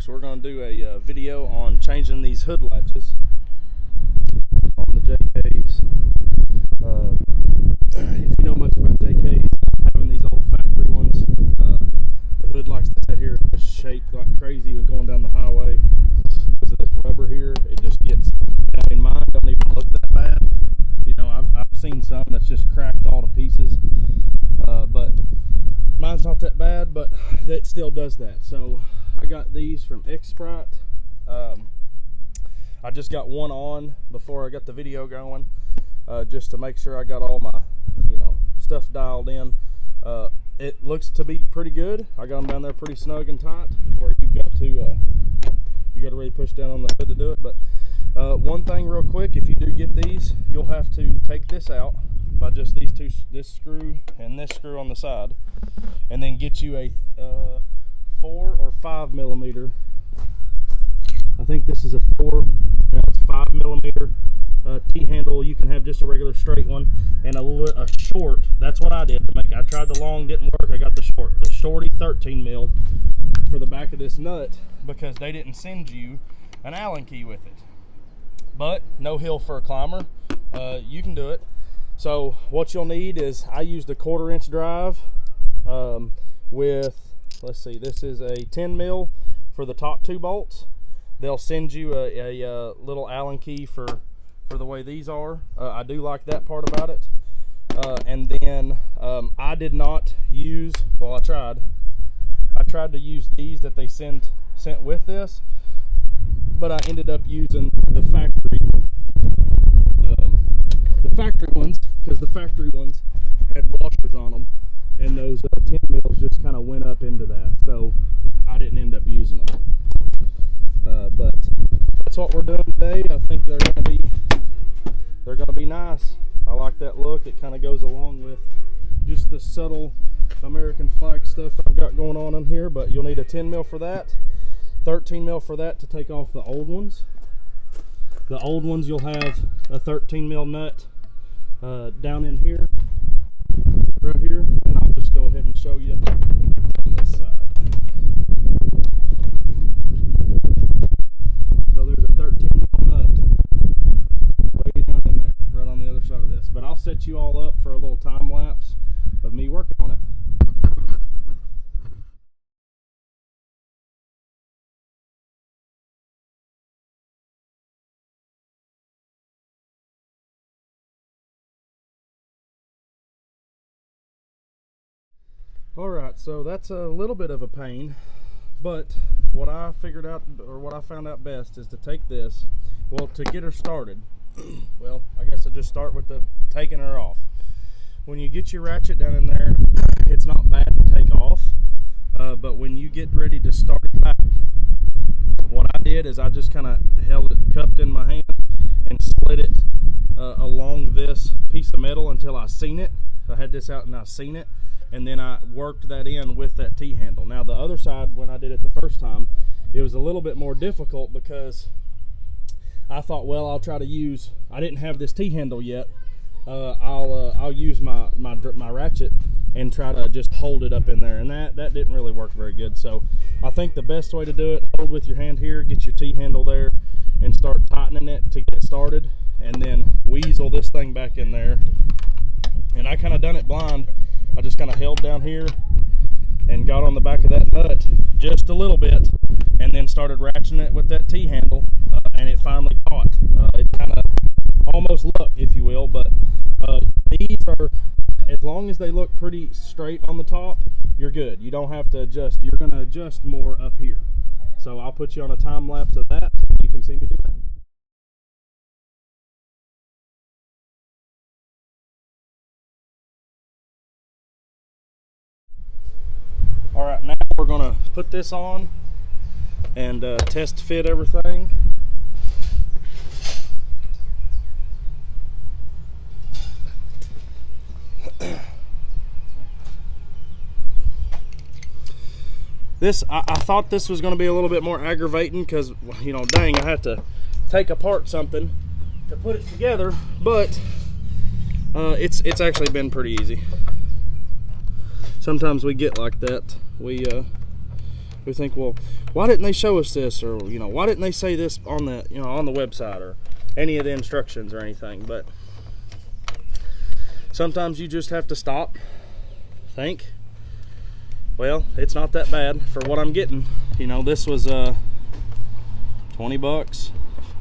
folks, we're going to do a video on changing these hood latches on the JKs. If you know much about JKs, having these old factory ones, the hood likes to sit here and just shake like crazy when going down the highway because of this rubber here. It just gets, I mean, mine don't even look that bad. You know, I've seen some that's just cracked all to pieces, but mine's not that bad, but it still does that. So I got these from Xprite. I just got one on before I got the video going, just to make sure I got all my, stuff dialed in. It looks to be pretty good. I got them down there pretty snug and tight, where you've got to you got to really push down on the hood to do it. But one thing real quick, if you do get these, you'll have to take this out by just these two, this screw and this screw on the side, and then get you a 4 or 5 millimeter. I think this is a 5 millimeter T-handle. You can have just a regular straight one and a short. That's what I did. I tried the long, didn't work. I got the short, the shorty 13 mil for the back of this nut, because they didn't send you an Allen key with it. But no hill for a climber, you can do it. So what you'll need is, I used a 1/4 inch drive with, let's see, this is a 10 mil for the top 2 bolts. They'll send you a little Allen key for the way these are. I do like that part about it. And then I did not use, well, I tried to use these that they sent with this, but I ended up using the factory ones, because the factory ones had washers on them, and those 10 mils just kind of went up into that, so I didn't end up using them. But that's what we're doing today. I think they're gonna be nice. I like that look. It kind of goes along with just the subtle American flag stuff I've got going on in here. But you'll need a 10 mil for that, 13 mil for that to take off the old ones. The old ones, you'll have a 13 mil nut down in here, right here, and I'll just go ahead and show you on this side. So there's a 13 mil nut way down in there, right on the other side of this. But I'll set you all up for a little time lapse of me working on it. Alright, so that's a little bit of a pain, but what I figured out, or what I found out best, is to take this, well, to get her started, well, I guess I'll just start with the taking her off. When you get your ratchet down in there, it's not bad to take off, but when you get ready to start it back, what I did is I just kind of held it cupped in my hand and slid it along this piece of metal until I seen it. I had this out and I seen it, and then I worked that in with that T-handle. Now the other side, when I did it the first time, it was a little bit more difficult, because I thought, well, I'll try to use, I didn't have this T-handle yet, I'll use my ratchet and try to just hold it up in there, and that didn't really work very good. So I think the best way to do it, hold with your hand here, get your T-handle there, and start tightening it to get started, and then weasel this thing back in there. And I kind of done it blind. I just kind of held down here and got on the back of that nut just a little bit, and then started ratcheting it with that T-handle, and it finally caught. It kind of almost luck, if you will, but these are, as long as they look pretty straight on the top, you're good. You don't have to adjust. You're going to adjust more up here. So I'll put you on a time lapse of that. You can see me do that. Alright, now we're going to put this on and test fit everything. This, I thought this was going to be a little bit more aggravating, because, dang, I had to take apart something to put it together, but it's actually been pretty easy. Sometimes we get like that. We we think, well, why didn't they show us this, or why didn't they say this on the on the website or any of the instructions or anything? But sometimes you just have to stop, think, well, it's not that bad for what I'm getting. This was 20 bucks,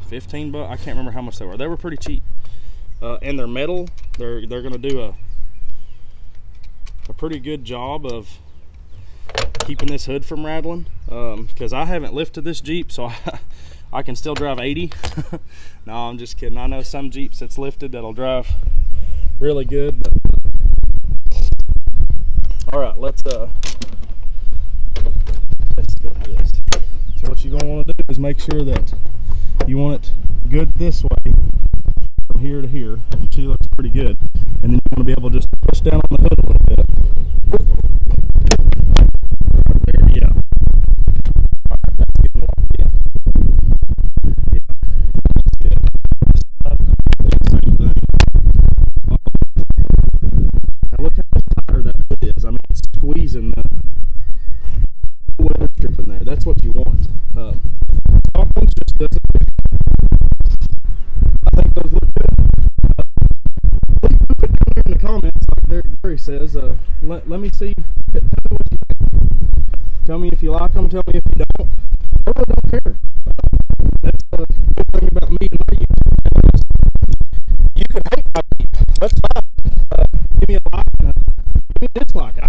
15 bucks, I can't remember how much they were. They were pretty cheap. And they're metal. They're gonna do a pretty good job of keeping this hood from rattling, because I haven't lifted this Jeep, so I can still drive 80. No, I'm just kidding. I know some Jeeps that's lifted that'll drive really good, but... all right, let's go with this. So what you're gonna want to do is make sure that you want it good this way from here to here. She looks pretty good, and then you want to be able to just push down on the hood a little bit. There, yeah. All right, that's getting locked in. Yeah, that's good. Same thing. Now look how much tighter that hood is. I mean, it's squeezing the weather strip in there. That's what you want. Stock ones just doesn't. I think those look good. Please put down there in the comments, like Gary says. Let me see. Tell me what you think. Tell me if you like them. Tell me if you don't. I really don't care. That's the good thing about me and my YouTube. You can hate my Jeep. That's fine. Give me a like and give me a dislike. I